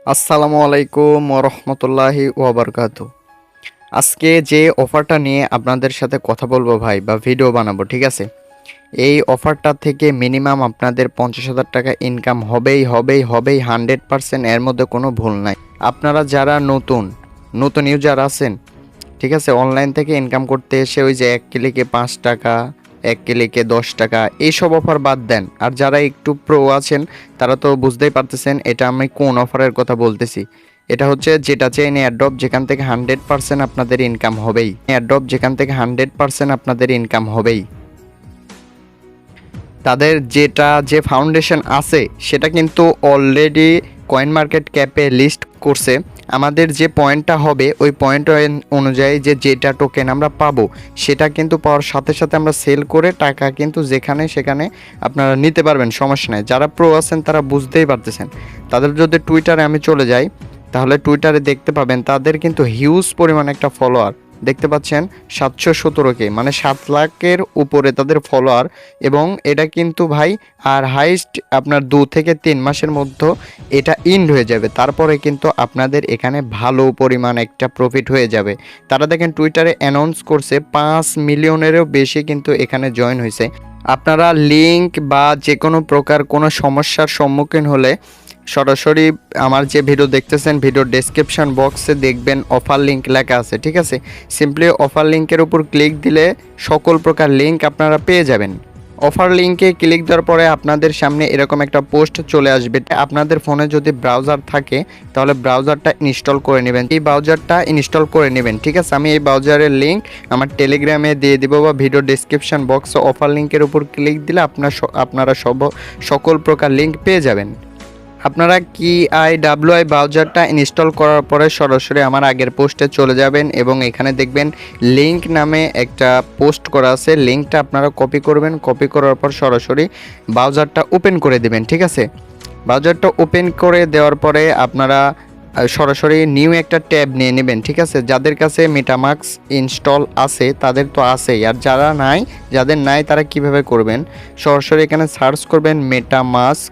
আসসালামু আলাইকুম রহমতুল্লাহি ওয়াবারকাতু। আজকে যে অফারটা নিয়ে আপনাদের সাথে কথা বলবো ভাই বা ভিডিও বানাবো, ঠিক আছে? এই অফারটা থেকে মিনিমাম আপনাদের 50,000 টাকা ইনকাম হবেই হবেই হবেই 100%, এর মধ্যে কোনো ভুল নাই। আপনারা যারা নতুন নতুন ইউজার আছেন, ঠিক আছে, অনলাইন থেকে ইনকাম করতে এসে ওই যে 1 ক্লিকে 5 টাকা, 1 ক্লিকে 10 টাকা, এইসব অফার বাদ দেন। আর যারা একটু প্রো আছেন তারা তো বুঝতেই পারতেছেন এটা আমি কোন অফারের কথা বলতেছি। এটা হচ্ছে যেটা চেইন এয়ারড্রপ, যেখান থেকে 100% আপনাদের ইনকাম হবেই। এয়ারড্রপ যেখান থেকে 100% আপনাদের ইনকাম হবেই। তাদের যেটা যে ফাউন্ডেশন আছে সেটা কিন্তু অলরেডি কয়েন মার্কেট ক্যাপে লিস্ট করছে। আমাদের যে পয়েন্টটা হবে ওই পয়েন্ট অনুযায়ী যেটা টোকেন আমরা পাবো সেটা কিন্তু পাওয়ার সাথে সাথে আমরা সেল করে টাকা কিন্তু যেখানে সেখানে আপনারা নিতে পারবেন, সমস্যা নেই। যারা প্রো আছেন তারা বুঝতেই পারতেছেন। তাদের যদি টুইটারে আমি চলে যাই তাহলে টুইটারে দেখতে পাবেন তাদের কিন্তু হিউজ পরিমাণ একটা ফলোয়ার দেখতে পাচ্ছেন, 717K, মানে 7 লাখের উপরে তাদের ফলোয়ার। এবং এটা কিন্তু ভাই আর হাইস্ট আপনার 2 থেকে 3 মাসের মধ্যে এটা ইন্ড হয়ে যাবে। তারপরে কিন্তু আপনাদের এখানে ভালো পরিমাণ একটা প্রফিট হয়ে যাবে। তারা দেখেন টুইটারে অ্যানাউন্স করছে 5 মিলিয়নেরও বেশি কিন্তু এখানে জয়েন হয়েছে। আপনারা লিংক বা যে কোনো প্রকার কোনো সমস্যার সম্মুখীন হলে সরাসরি আমার যে ভিডিও দেখতেছেন ভিডিও ডেসক্রিপশন বক্সে দেখবেন অফার লিঙ্ক লেখা আছে, ঠিক আছে? সিম্পলি অফার লিঙ্কের উপর ক্লিক দিলে সকল প্রকার লিঙ্ক আপনারা পেয়ে যাবেন। অফার লিঙ্কে ক্লিক দেওয়ার পরে আপনাদের সামনে এরকম একটা পোস্ট চলে আসবে। আপনাদের ফোনে যদি ব্রাউজার থাকে তাহলে ব্রাউজারটা ইনস্টল করে নেবেন। এই ব্রাউজারটা ইনস্টল করে নেবেন, ঠিক আছে? আমি এই ব্রাউজারের লিঙ্ক আমার টেলিগ্রামে দিয়ে দিব বা ভিডিও ডেসক্রিপশন বক্সে অফার লিঙ্কের উপর ক্লিক দিলে আপনারা সকল প্রকার লিঙ্ক পেয়ে যাবেন। আপনারা কিআইডব্লিউআই ব্রাউজারটা ইনস্টল করার পরে সরাসরি আমার আগের পোস্টে চলে যাবেন এবং এখানে দেখবেন লিংক নামে একটা পোস্ট করা আছে। লিংকটা আপনারা কপি করবেন, কপি করার পর সরাসরি ব্রাউজারটা ওপেন করে দেবেন, ঠিক আছে? ব্রাউজারটা ওপেন করে দেওয়ার পরে আপনারা সরাসরি নিউ একটা ট্যাব নিয়ে নেবেন, ঠিক আছে? যাদের কাছে মেটামাস্ক ইনস্টল আছে তাদের তো আছেই, আর যাদের নাই তারা কিভাবে করবেন, সরাসরি এখানে সার্চ করবেন মেটামাস্ক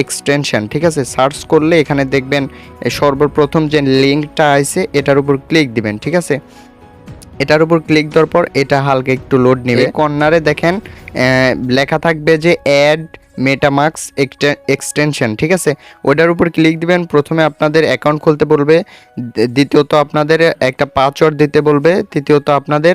এক্সটেনশন, ঠিক আছে? সার্চ করলে এখানে দেখবেন সর্বপ্রথম যে লিঙ্কটা আছে এটার উপর ক্লিক দিবেন, ঠিক আছে? এটার উপর ক্লিক দেওয়ার পর এটা হালকা একটু লোড নেবে। কর্নারে দেখেন লেখা থাকবে যে অ্যাড মেটামাস্ক এক্সটেনশন, ঠিক আছে? ওটার উপর ক্লিক দিবেন। প্রথমে আপনাদের অ্যাকাউন্ট খুলতে বলবে, দ্বিতীয়ত আপনাদের একটা পাসওয়ার্ড দিতে বলবে, তৃতীয়ত আপনাদের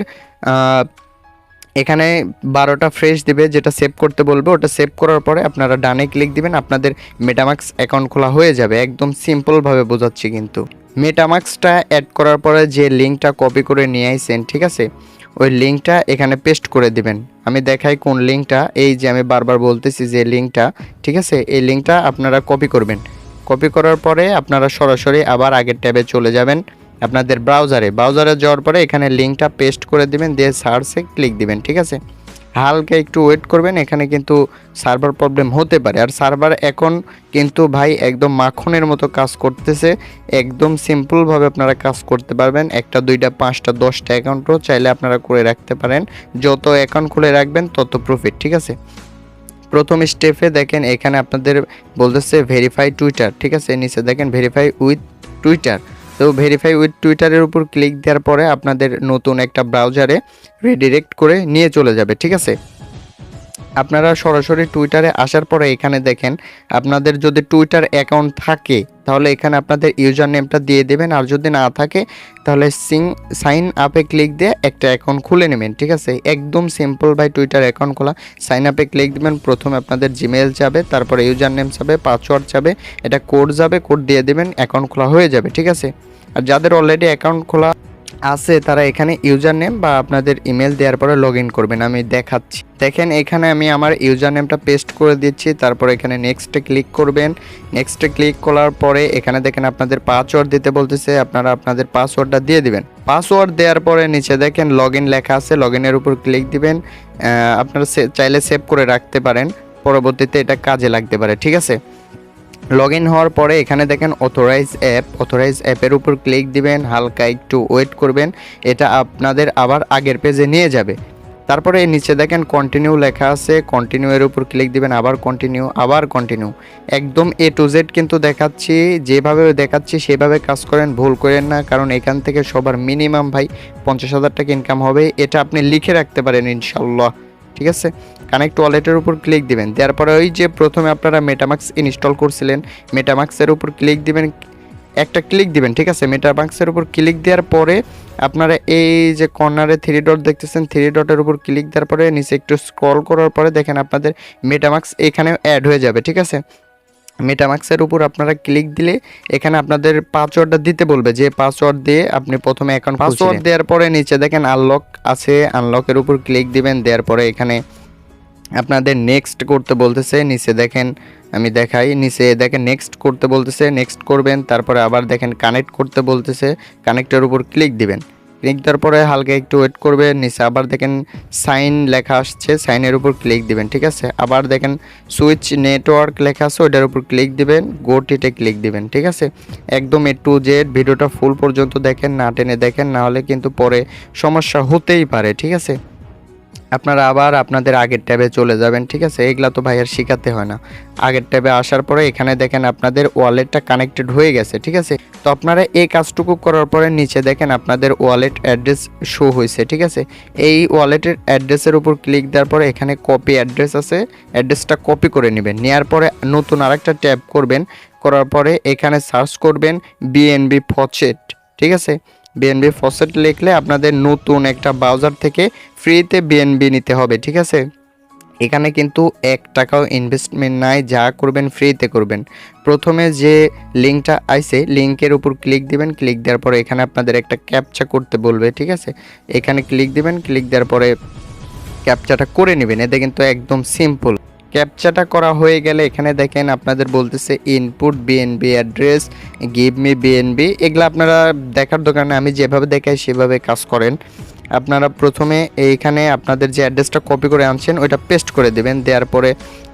এখানে 12টা ফ্রেশ দিবে, যেটা সেভ করতে বলবে। ওটা সেভ করার পরে আপনারা ডানে ক্লিক দিবেন, আপনাদের মেটামাস্ক অ্যাকাউন্ট খোলা হয়ে যাবে। একদম সিম্পলভাবে বোঝাচ্ছি। কিন্তু মেটামাস্কটা অ্যাড করার পরে যে লিঙ্কটা কপি করে নিয়ে আইছেন, ঠিক আছে, ওই লিঙ্কটা এখানে পেস্ট করে দিবেন। আমি দেখাই কোন লিঙ্কটা। এই যে আমি বারবার বলতেছি যে লিঙ্কটা, ঠিক আছে, এই লিঙ্কটা আপনারা কপি করবেন। কপি করার পরে আপনারা সরাসরি আবার আগের ট্যাবে চলে যাবেন আপনাদের ব্রাউজারে যাওয়ার পরে এখানে লিঙ্কটা পেস্ট করে দিবেন, দিয়ে সার্চে ক্লিক দিবেন, ঠিক আছে? হালকা একটু ওয়েট করবেন, এখানে কিন্তু সার্ভার প্রবলেম হতে পারে। আর সার্ভার এখন কিন্তু ভাই একদম মাখনের মতো কাজ করতেছে। একদম সিম্পলভাবে আপনারা কাজ করতে পারবেন। 1টা 2টা 5টা 10টা অ্যাকাউন্টও চাইলে আপনারা করে রাখতে পারেন। যত অ্যাকাউন্ট খুলে রাখবেন তত প্রফিট, ঠিক আছে? প্রথম স্টেপে দেখেন এখানে আপনাদের বলতেছে ভেরিফাই টুইটার, ঠিক আছে? নিচে দেখেন ভেরিফাই উইথ টুইটার। তো ভেরিফাই উইথ টুইটারের উপর ক্লিক দেওয়ার পরে আপনাদের নতুন একটা ব্রাউজারে রিডিরেক্ট করে নিয়ে চলে যাবে, ঠিক আছে? আপনারা সরাসরি টুইটারে আসার পরে এখানে দেখেন আপনাদের যদি টুইটার অ্যাকাউন্ট থাকে তাহলে এখানে আপনাদের ইউজার নেমটা দিয়ে দেবেন, আর যদি না থাকে তাহলে সাইন আপে ক্লিক দিয়ে একটা অ্যাকাউন্ট খুলে নেবেন, ঠিক আছে? একদম সিম্পল ভাই টুইটার অ্যাকাউন্ট খোলা। সাইন আপে ক্লিক দেবেন, প্রথমে আপনাদের জিমেল যাবে, তারপরে ইউজার নেম যাবে, পাসওয়ার্ড যাবে, এটা কোড যাবে, কোড দিয়ে দেবেন, অ্যাকাউন্ট খোলা হয়ে যাবে, ঠিক আছে? আর যাদের অলরেডি অ্যাকাউন্ট খোলা আছে তারা এখানে ইউজার নেম বা আপনাদের ইমেল দেওয়ার পরে লগ ইন করবেন। আমি দেখাচ্ছি, দেখেন এখানে আমি আমার ইউজার নেমটা পেস্ট করে দিচ্ছি। তারপর এখানে নেক্সটে ক্লিক করবেন। নেক্সটে ক্লিক করার পরে এখানে দেখেন আপনাদের পাসওয়ার্ড দিতে বলতেছে, আপনারা আপনাদের পাসওয়ার্ডটা দিয়ে দিবেন। পাসওয়ার্ড দেওয়ার পরে নিচে দেখেন লগ ইন লেখা আছে, লগ ইনের উপর ক্লিক দিবেন। আপনারা চাইলে সেভ করে রাখতে পারেন, পরবর্তীতে এটা কাজে লাগতে পারে, ঠিক আছে? লগ ইন হওয়ার পরে এখানে দেখেন অথরাইজ অ্যাপের উপর ক্লিক দিবেন, হালকা একটু ওয়েট করবেন, এটা আপনাদের আবার আগের পেজে নিয়ে যাবে। তারপরে নিচে দেখেন কন্টিনিউ লেখা আছে, কন্টিনিউ এর উপর ক্লিক দিবেন, আবার কন্টিনিউ, আবার কন্টিনিউ। একদম এ টু জেড কিন্তু দেখাচ্ছি, যেভাবে দেখাচ্ছি সেভাবে কাজ করেন, ভুল করেন না, কারণ এখান থেকে সবার মিনিমাম ভাই 50,000 টাকা ইনকাম হবে। এটা আপনি লিখে রাখতে পারেন ইনশাল্লাহ, ঠিক আছে। কানেক্ট ওয়ালেটের উপর ক্লিক দিবেন, দেওয়ার পরে ওই যে প্রথমে আপনারা মেটামাক্স ইনস্টল করছিলেন, মেটামাক্সের উপর ক্লিক দিবেন, একটা ক্লিক দিবেন, ঠিক আছে। মেটামাক্সের উপর ক্লিক দেওয়ার পরে আপনারা এই যে কর্নারে 3 ডট দেখতেছেন, 3 ডটের উপর ক্লিক দেওয়ার পরে নিচে একটু স্ক্রল করার পরে দেখেন আপনাদের মেটামাক্স এখানে অ্যাড হয়ে যাবে, ঠিক আছে। মেটামাক্সের উপর আপনারা ক্লিক দিলে এখানে আপনাদের পাসওয়ার্ডটা দিতে বলবে, যে পাসওয়ার্ড দিয়ে আপনি প্রথমে অ্যাকাউন্ট পাসওয়ার্ড দেওয়ার পরে নিচে দেখেন আনলক আছে, আনলকের উপর ক্লিক দিবেন, দেওয়ার পরে এখানে আপনাদের নেক্সট করতে বলতেছে, নিচে দেখেন আমি দেখাই, নিচে দেখেন নেক্সট করতে বলতেছে, নেক্সট করবেন। তারপরে আবার দেখেন কানেক্ট করতে বলতেছে, কানেক্টের উপর ক্লিক দিবেন, ক্লিক দেওয়ার পরে হালকা একটু ওয়েট করবেন, নিচে আবার দেখেন সাইন লেখা আসছে, সাইনের উপর ক্লিক দিবেন, ঠিক আছে। আবার দেখেন সুইচ নেটওয়ার্ক লেখা আছে, ওইটার উপর ক্লিক দিবেন, গো টিতে ক্লিক দিবেন, ঠিক আছে। একদম এ টু জেড ভিডিওটা ফুল পর্যন্ত দেখেন, না টেনে দেখেন, না হলে কিন্তু পরে সমস্যা হতেই পারে, ঠিক আছে। আপনারা আবার আপনাদের আগের ট্যাবে চলে যাবেন, ঠিক আছে। এগুলা তো ভাই আর শিখাতে হয় না। আগের ট্যাবে আসার পরে এখানে দেখেন আপনাদের ওয়ালেটটা কানেক্টেড হয়ে গেছে, ঠিক আছে। তো আপনারা এই কাজটুকু করার পরে নিচে দেখেন আপনাদের ওয়ালেট অ্যাড্রেস শো হয়েছে, ঠিক আছে। এই ওয়ালেটের অ্যাড্রেসের উপর ক্লিক দেওয়ার পরে এখানে কপি অ্যাড্রেস আছে, অ্যাড্রেসটা কপি করে নেবেন, নেওয়ার পরে নতুন আরেকটা ট্যাব করবেন, করার পরে এখানে সার্চ করবেন বিএনবি ফসেট, ঠিক আছে। বিএনবি ফসেট লিখলে আপনাদের নতুন একটা ব্রাউজার থেকে ফ্রিতে বিএনবি নিতে হবে, ঠিক আছে। এখানে কিন্তু 1 টাকাও ইনভেস্টমেন্ট নাই, যা করবেন ফ্রিতে করবেন। প্রথমে যে লিঙ্কটা আইছে লিঙ্কের উপর ক্লিক দিবেন, ক্লিক দেওয়ার পরে এখানে আপনাদের একটা ক্যাপচা করতে বলবে, ঠিক আছে। এখানে ক্লিক দিবেন, ক্লিক দেওয়ার পরে ক্যাপচাটা করে নেবেন, এতে কিন্তু একদম সিম্পল। ক্যাপচাটা করা হয়ে গেলে এখানে দেখেন আপনাদের বলতেছে input BNB address, give me BNB. এগুলো আপনারা দেখার দোকানে আমি যেভাবে দেখাই সেভাবে কাজ করেন। আপনারা প্রথমে এইখানে আপনাদের যে অ্যাড্রেসটা কপি করে আনছেন ওইটা পেস্ট করে দেবেন, দেওয়ার পরে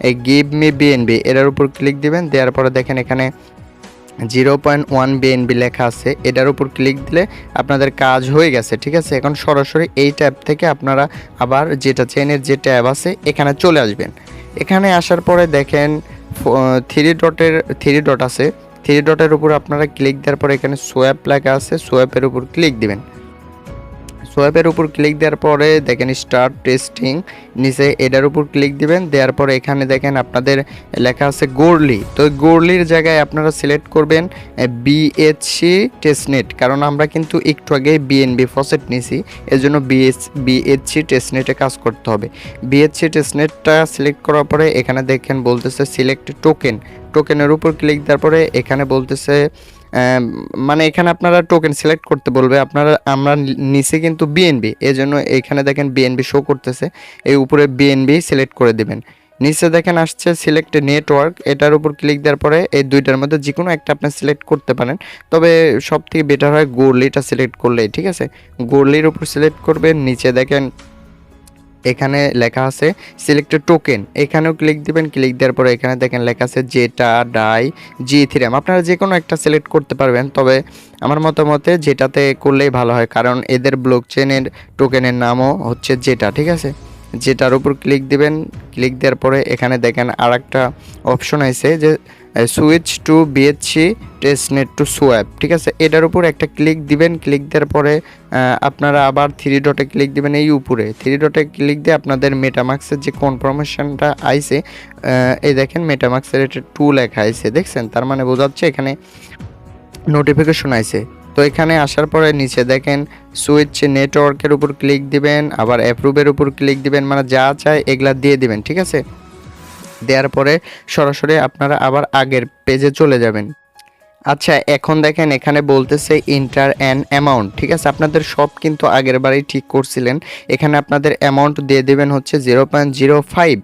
এই গিভ মি বিএনবি এটার উপর ক্লিক দিবেন, দেওয়ার পরে দেখেন এখানে 0.1 বিএনবি লেখা আছে, এটার উপর ক্লিক দিলে আপনাদের কাজ হয়ে গেছে, ঠিক আছে। এখন সরাসরি এই ট্যাব থেকে আপনারা আবার যেটা চেনের যে ট্যাব আছে এখানে চলে আসবেন। এখানে আসার পরে দেখেন 3 ডট আছে, 3 ডটের উপর আপনারা ক্লিক দেওয়ার পরে এখানে সোয়াপ লেখা আছে, সোয়াপের উপর ক্লিক দিবেন। সোয়াপের উপর ক্লিক দেওয়ার পরে দেখেন স্টার্ট টেস্টিং, নিচে এটার উপর ক্লিক দিবেন, দেওয়ার পরে এখানে দেখেন আপনাদের লেখা আছে গোরলি। তো গোরলির জায়গায় আপনারা সিলেক্ট করবেন বিএসসি টেস্টনেট, কারণ আমরা কিন্তু একটু আগে বিএনবি ফসেট নিছি, এজন্য বিএসসি টেস্টনেটে কাজ করতে হবে। বিএসসি টেস্টনেটটা সিলেক্ট করার পরে এখানে দেখেন বলতেছে সিলেক্ট টোকেন, টোকেনের উপর ক্লিক দেওয়ার পরে এখানে বলতেছে মানে এখানে আপনারা টোকেন সিলেক্ট করতে বলবে, আমরা নিচে কিন্তু বিএনবি, এই জন্য এখানে দেখেন বিএনবি শো করতেছে, এই উপরে বিএনবি সিলেক্ট করে দিবেন। নিচে দেখেন আসছে সিলেক্ট নেটওয়ার্ক, এটার উপর ক্লিক দেওয়ার পরে এই দুইটার মধ্যে যে কোনো একটা আপনি সিলেক্ট করতে পারেন, তবে সব থেকে বেটার হয় গোরলিটা সিলেক্ট করলে, ঠিক আছে। গোরলির উপর সিলেক্ট করবেন, নিচে দেখেন এখানে লেখা আছে সিলেক্টেড টোকেন, এখানেও ক্লিক দিবেন, ক্লিক দেওয়ার পরে এখানে দেখেন লেখা আছে যেটা ডাই জি3, আপনারা যে কোনো একটা সিলেক্ট করতে পারবেন, তবে আমার মতামতে যেটাতে করলেই ভালো হয়, কারণ এদের ব্লক চেনের টোকেনের নামও হচ্ছে যেটা, ঠিক আছে। যেটার উপর ক্লিক দিবেন, ক্লিক দেওয়ার পরে এখানে দেখেন আর একটা অপশন আছে যে switch to BSC testnet to swap, ঠিক আছে। এটার উপর একটা ক্লিক দিবেন, ক্লিক দেওয়ার পরে আপনারা আবার 3 ডটে ক্লিক দিবেন, এই উপরে 3 ডটে ক্লিক দিয়ে আপনাদের মেটামাক্সের যে কনফার্মেশনটা আইছে, এই দেখেন মেটামাক্সের এটা 2 লেখা আইছে, দেখছেন, তার মানে বোঝাচ্ছে এখানে নোটিফিকেশন আইছে। তো এখানে আসার পরে নিচে দেখেন সুইচ নেটওয়ার্কের উপর ক্লিক দিবেন, আবার অ্যাপ্রুভের উপর ক্লিক দিবেন, মানে যা চায় এগুলা দিয়ে দিবেন, ঠিক আছে। দেওয়ার পরে সরাসরি আপনারা আবার আগের পেজে চলে যাবেন। আচ্ছা, এখন দেখেন এখানে বলতেছে ইন্টার অ্যান অ্যামাউন্ট, ঠিক আছে। আপনাদের সব কিন্তু আগের বারেই ঠিক করছিলেন, এখানে আপনাদের অ্যামাউন্ট দিয়ে দেবেন হচ্ছে 0.05।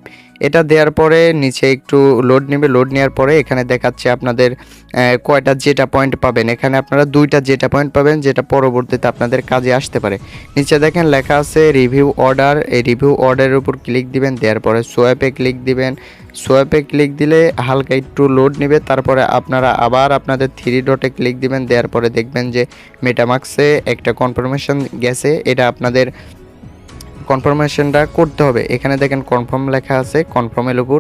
এটা দেওয়ার পরে নিচে একটু লোড নেবে, লোড নেওয়ার পরে এখানে দেখাচ্ছে আপনাদের কয়টা জেটা পয়েন্ট পাবেন। এখানে আপনারা 2টা জেটা পয়েন্ট পাবেন, যেটা পরবর্তীতে আপনাদের কাজে আসতে পারে। নিচে দেখেন লেখা আছে রিভিউ অর্ডার, এই রিভিউ অর্ডারের উপর ক্লিক দিবেন, দেওয়ার পরে সোয়াপে ক্লিক দিবেন। সোয়াপে ক্লিক দিলে হালকা একটু লোড নেবে, তারপরে আপনারা আবার আপনাদের 3 ডটে ক্লিক দিবেন, দেওয়ার পরে দেখবেন যে মেটামাক্সে একটা কনফার্মেশন গেছে, এটা আপনাদের কনফার্মেশনটা করতে হবে। এখানে দেখেন কনফার্ম লেখা আছে, কনফার্মের উপর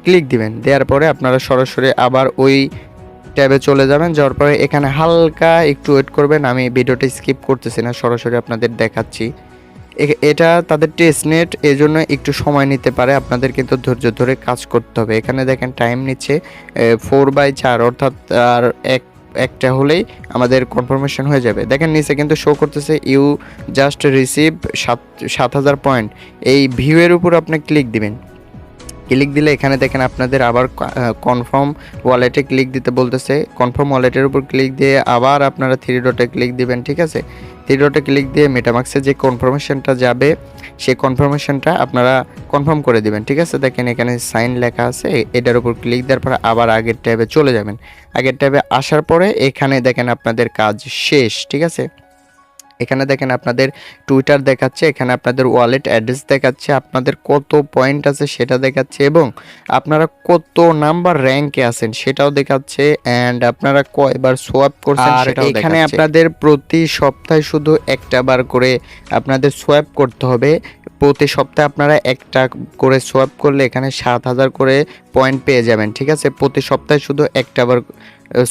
ক্লিক দিবেন। দেওয়ার পরে আপনারা সরাসরি আবার ওই ট্যাবে চলে যাবেন। যাওয়ার পরে এখানে হালকা একটু ওয়েট করবেন। আমি ভিডিওটা স্কিপ করতেছি না, সরাসরি আপনাদের দেখাচ্ছি। এটা তাদের টেস্ট নেট, এই জন্য একটু সময় নিতে পারে, আপনাদের কিন্তু ধৈর্য ধরে কাজ করতে হবে। এখানে দেখেন টাইম নিচ্ছে 4/4, অর্থাৎ আর একটা হলেই আমাদের কনফার্মেশন হয়ে যাবে। দেখেন নিচে কিন্তু শো করতেছে ইউ জাস্ট রিসিভ 7,000 পয়েন্ট। এই ভিউয়ের উপর আপনি ক্লিক দিবেন। ক্লিক দিলে এখানে দেখেন আপনাদের আবার কনফার্ম ওয়ালেটে ক্লিক দিতে বলতেছে। কনফার্ম ওয়ালেটের উপর ক্লিক দিয়ে আবার আপনারা 3 ডটে ক্লিক দিবেন, ঠিক আছে। 3 ডটে ক্লিক দিয়ে মেটামাক্সে যে কনফার্মেশনটা যাবে সেই কনফার্মেশনটা আপনারা কনফার্ম করে দিবেন, ঠিক আছে। দেখেন এখানে সাইন লেখা আছে, এটার উপর ক্লিক দেওয়ার পরে আবার আগের ট্যাবে চলে যাবেন। আগের ট্যাবে আসার পরে এখানে দেখেন আপনাদের কাজ শেষ, ঠিক আছে। এখানে দেখেন আপনাদের টুইটার দেখাচ্ছে, এখানে আপনাদের ওয়ালেট অ্যাড্রেস দেখাচ্ছে, আপনাদের কত পয়েন্ট আছে সেটা দেখাচ্ছে, এবং আপনারা কত নাম্বার র্যাঙ্কে আছেন সেটাও দেখাচ্ছে, অ্যান্ড আপনারা কয়বার সোয়াপ করছেন সেটাও দেখাচ্ছে। এখানে আপনাদের প্রতি সপ্তাহে শুধু একটা বার করে আপনাদের সোয়াপ করতে হবে। প্রতি সপ্তাহে আপনারা একটা করে সোয়াপ করলে এখানে 7,000 করে পয়েন্ট পেয়ে যাবেন, ঠিক আছে। প্রতি সপ্তাহে শুধু একটা বার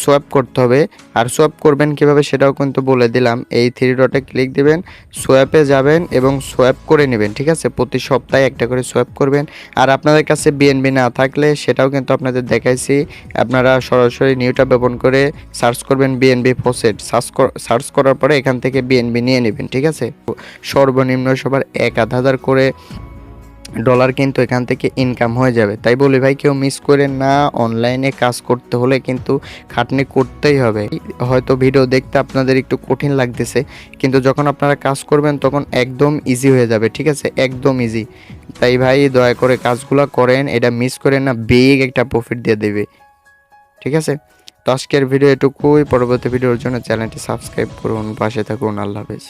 সোয়াপ করতে হবে। আর সোয়াপ করবেন কিভাবে সেটাও কিন্তু বলে দিলাম। এই 3 ডটে ক্লিক দিবেন, সোয়াপে যাবেন এবং সোয়াপ করে নেবেন, ঠিক আছে। প্রতি সপ্তাহে একটা করে সোয়াপ করবেন। আর আপনাদের কাছে বিএনবি না থাকলে সেটাও কিন্তু আপনাদের দেখাইছি। আপনারা সরাসরি নিউটা ব্যবহার করে সার্চ করবেন বিএনবি ফসেট, সার্চ করার পরে এখান থেকে বিএনবি নিয়ে নেবেন, ঠিক আছে। সর্বনিম্ন সবার 1,000 করে ডলার কিন্তু এখান থেকে ইনকাম হয়ে যাবে। তাই বলি ভাই, কেউ মিস করে না, অনলাইনে কাজ করতে হলে কিন্তু খাটনি করতেই হবে। হয়তো ভিডিও দেখতে আপনাদের একটু কঠিন লাগতেছে, কিন্তু যখন আপনারা কাজ করবেন তখন একদম ইজি হয়ে যাবে, ঠিক আছে, একদম ইজি। তাই ভাই দয়া করে কাজগুলো করেন, এটা মিস করেন না, বিগ একটা প্রফিট দিয়ে দেবে, ঠিক আছে। তো আজকের ভিডিও এটুকুই। পরবর্তী ভিডিওর জন্য চ্যানেলটি সাবস্ক্রাইব করুন, পাশে থাকুন। আল্লাহ হাফেজ।